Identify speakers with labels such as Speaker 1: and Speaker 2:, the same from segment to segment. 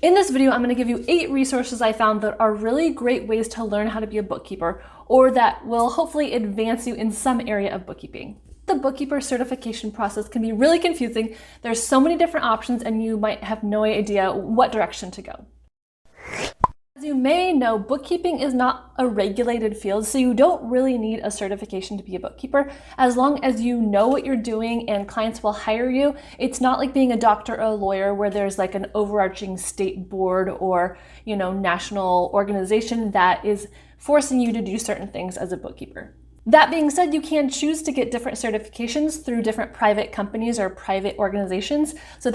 Speaker 1: In this video, I'm going to give you 8 resources I found that are really great ways to learn how to be a bookkeeper, or that will hopefully advance you in some area of bookkeeping. The bookkeeper certification process can be really confusing. There's so many different options and you might have no idea what direction to go. As you may know, bookkeeping is not a regulated field, so you don't really need a certification to be a bookkeeper. As long as you know what you're doing and clients will hire you, it's not like being a doctor or a lawyer where there's like an overarching state board or, national organization that is forcing you to do certain things as a bookkeeper. That being said, you can choose to get different certifications through different private companies or private organizations. So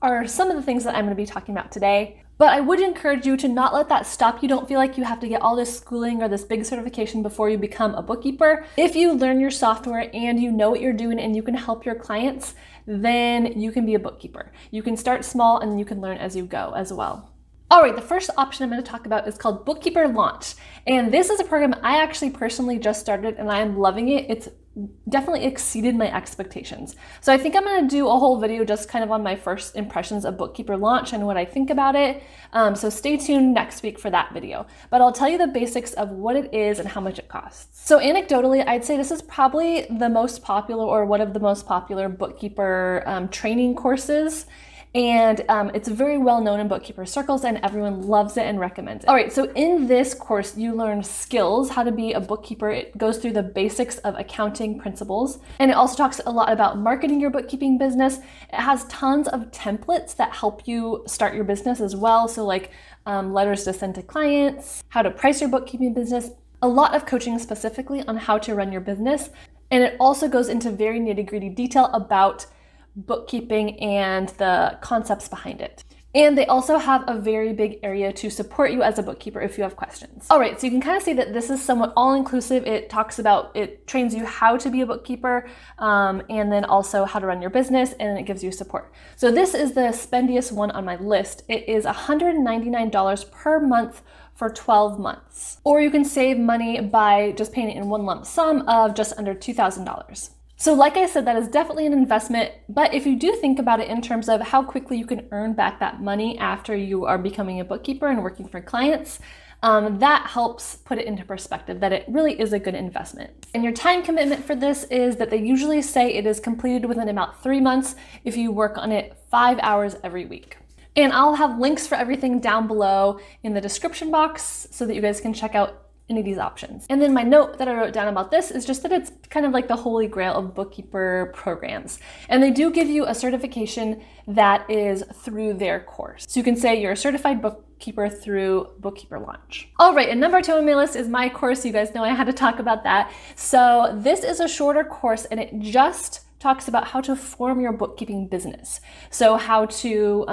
Speaker 1: are some of the things that I'm going to be talking about today. But I would encourage you to not let that stop you. Don't feel like you have to get all this schooling or this big certification before you become a bookkeeper. If you learn your software and you know what you're doing and you can help your clients, then you can be a bookkeeper. You can start small and you can learn as you go as well. All right, the first option I'm going to talk about is called Bookkeeper Launch. And this is a program I actually personally just started and I am loving it. It's definitely exceeded my expectations. So I think I'm going to do a whole video just kind of on my first impressions of Bookkeeper Launch and what I think about it. So stay tuned next week for that video. But I'll tell you the basics of what it is and how much it costs. So anecdotally, I'd say this is probably the most popular or one of the most popular bookkeeper training courses. And it's very well known in bookkeeper circles and everyone loves it and recommends it. All right, so in this course, you learn skills, how to be a bookkeeper. It goes through the basics of accounting principles. And it also talks a lot about marketing your bookkeeping business. It has tons of templates that help you start your business as well. So like letters to send to clients, how to price your bookkeeping business, a lot of coaching specifically on how to run your business. And it also goes into very nitty-gritty detail about bookkeeping and the concepts behind it. And they also have a very big area to support you as a bookkeeper if you have questions. All right, so you can kind of see that this is somewhat all-inclusive. It trains you how to be a bookkeeper, and then also how to run your business, and it gives you support. So this is the spendiest one on my list. It is $199 per month for 12 months. Or you can save money by just paying it in one lump sum of just under $2,000. So like I said, that is definitely an investment, but if you do think about it in terms of how quickly you can earn back that money after you are becoming a bookkeeper and working for clients, that helps put it into perspective that it really is a good investment. And your time commitment for this is that they usually say it is completed within about 3 months if you work on it 5 hours every week. And I'll have links for everything down below in the description box so that you guys can check out any of these options. And then my note that I wrote down about this is just that it's kind of like the holy grail of bookkeeper programs. And they do give you a certification that is through their course. So you can say you're a certified bookkeeper through Bookkeeper Launch. All right, and number 2 on my list is my course. You guys know I had to talk about that. So this is a shorter course and it just talks about how to form your bookkeeping business. So how to,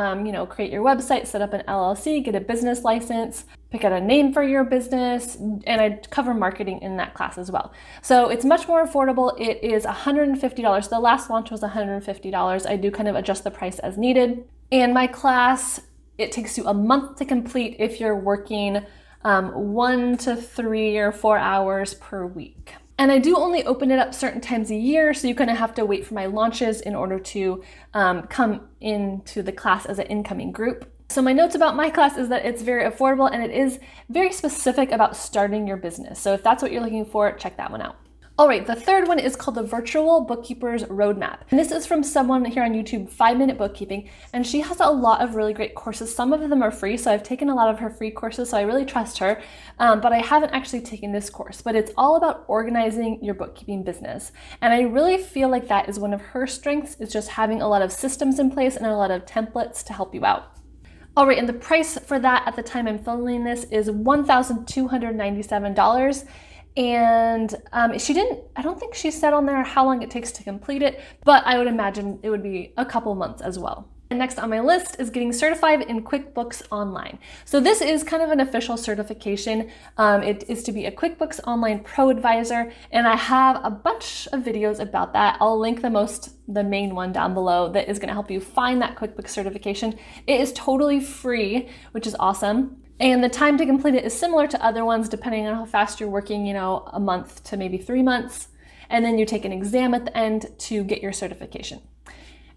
Speaker 1: create your website, set up an LLC, get a business license, pick out a name for your business, and I cover marketing in that class as well. So it's much more affordable. It is $150. The last launch was $150. I do kind of adjust the price as needed. And my class, it takes you a month to complete if you're working 1 to 3 or 4 hours per week. And I do only open it up certain times a year, so you kind of have to wait for my launches in order to come into the class as an incoming group. So my notes about my class is that it's very affordable and it is very specific about starting your business. So if that's what you're looking for, check that one out. All right, the third one is called the Virtual Bookkeeper's Roadmap. And this is from someone here on YouTube, 5 Minute Bookkeeping, and she has a lot of really great courses. Some of them are free, so I've taken a lot of her free courses, so I really trust her, but I haven't actually taken this course. But it's all about organizing your bookkeeping business. And I really feel like that is one of her strengths, is just having a lot of systems in place and a lot of templates to help you out. All right, and the price for that at the time I'm filming this is $1,297. And I don't think she said on there how long it takes to complete it, but I would imagine it would be a couple months as well. And next on my list is getting certified in QuickBooks Online. So this is kind of an official certification. It is to be a QuickBooks Online Pro Advisor, and I have a bunch of videos about that. I'll link the main one down below that is gonna help you find that QuickBooks certification. It is totally free, which is awesome. And the time to complete it is similar to other ones, depending on how fast you're working, a month to maybe 3 months. And then you take an exam at the end to get your certification.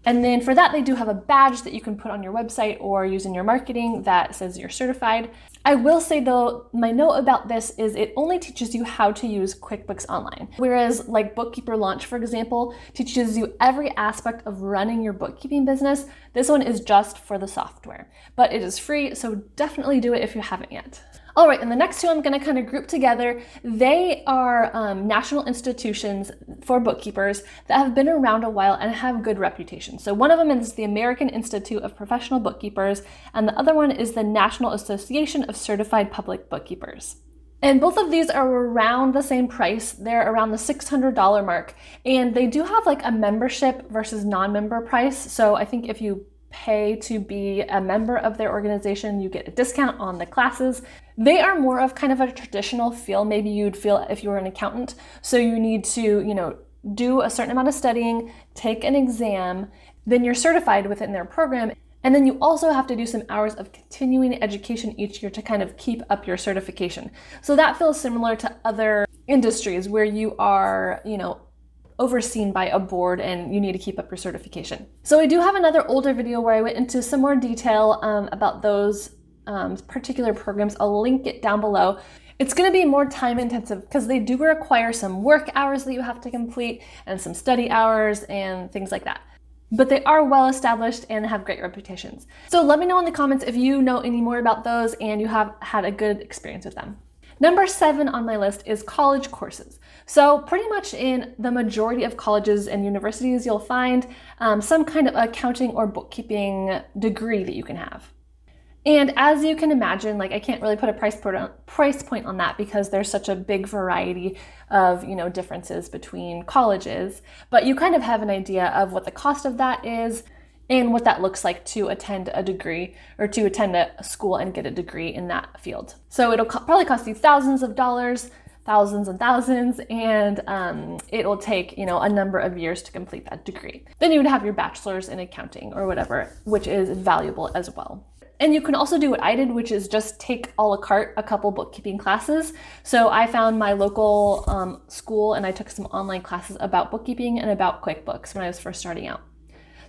Speaker 1: And then for that, they do have a badge that you can put on your website or use in your marketing that says you're certified. I will say though, my note about this is it only teaches you how to use QuickBooks Online. Whereas like Bookkeeper Launch, for example, teaches you every aspect of running your bookkeeping business. This one is just for the software, but it is free, so definitely do it if you haven't yet. All right, and the next two I'm gonna kind of group together. They are national institutions for bookkeepers that have been around a while and have good reputation. So one of them is the American Institute of Professional Bookkeepers, and the other one is the National Association of Certified Public Bookkeepers. And both of these are around the same price. They're around the $600 mark, and they do have like a membership versus non-member price. So I think if you pay to be a member of their organization, you get a discount on the classes. They are more of kind of a traditional feel, maybe you'd feel if you were an accountant. So you need to, do a certain amount of studying, take an exam, then you're certified within their program. And then you also have to do some hours of continuing education each year to kind of keep up your certification. So that feels similar to other industries where you are, overseen by a board and you need to keep up your certification. So I do have another older video where I went into some more detail about those particular programs. I'll link it down below. It's going to be more time intensive because they do require some work hours that you have to complete and some study hours and things like that. But they are well established and have great reputations. So let me know in the comments if you know any more about those and you have had a good experience with them. Number 7 on my list is college courses. So pretty much in the majority of colleges and universities, you'll find some kind of accounting or bookkeeping degree that you can have. And as you can imagine, I can't really put a price point on that because there's such a big variety of, differences between colleges, but you kind of have an idea of what the cost of that is and what that looks like to attend a degree or to attend a school and get a degree in that field. So it'll probably cost you thousands of dollars, thousands and thousands, and it'll take, a number of years to complete that degree. Then you would have your bachelor's in accounting or whatever, which is valuable as well. And you can also do what I did, which is just take a la carte a couple bookkeeping classes. So I found my local school and I took some online classes about bookkeeping and about QuickBooks when I was first starting out.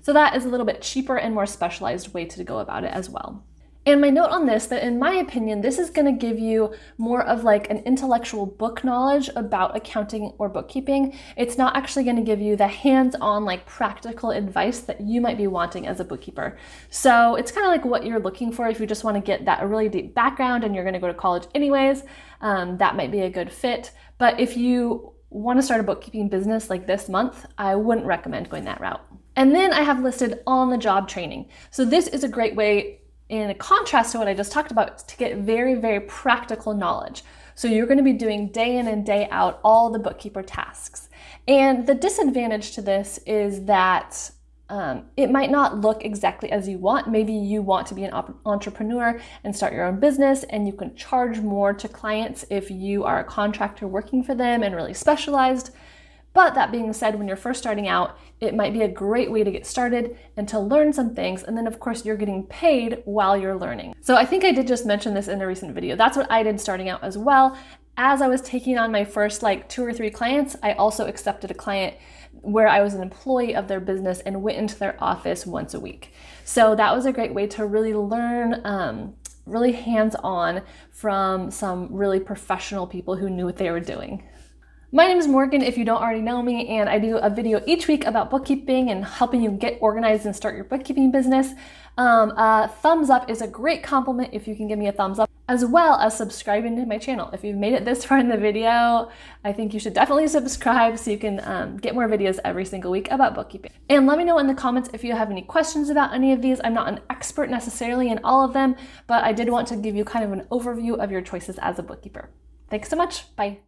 Speaker 1: So that is a little bit cheaper and more specialized way to go about it as well. And my note on this, that in my opinion, this is going to give you more of an intellectual book knowledge about accounting or bookkeeping. It's not actually going to give you the hands-on practical advice that you might be wanting as a bookkeeper. So it's kind of like what you're looking for if you just want to get that really deep background and you're going to go to college anyways. That might be a good fit. But if you want to start a bookkeeping business like this month, I wouldn't recommend going that route. And then I have listed on-the-job training. So this is a great way, in contrast to what I just talked about, to get very, very practical knowledge. So you're going to be doing day in and day out all the bookkeeper tasks. And the disadvantage to this is that it might not look exactly as you want. Maybe you want to be an entrepreneur and start your own business, and you can charge more to clients if you are a contractor working for them and really specialized. But that being said, when you're first starting out, it might be a great way to get started and to learn some things. And then of course you're getting paid while you're learning. So I think I did just mention this in a recent video. That's what I did starting out as well. As I was taking on my first 2 or 3 clients, I also accepted a client where I was an employee of their business and went into their office once a week. So that was a great way to really learn really hands-on from some really professional people who knew what they were doing. My name is Morgan, if you don't already know me, and I do a video each week about bookkeeping and helping you get organized and start your bookkeeping business. A thumbs up is a great compliment if you can give me a thumbs up, as well as subscribing to my channel. If you've made it this far in the video, I think you should definitely subscribe so you can get more videos every single week about bookkeeping. And let me know in the comments if you have any questions about any of these. I'm not an expert necessarily in all of them, but I did want to give you kind of an overview of your choices as a bookkeeper. Thanks so much. Bye.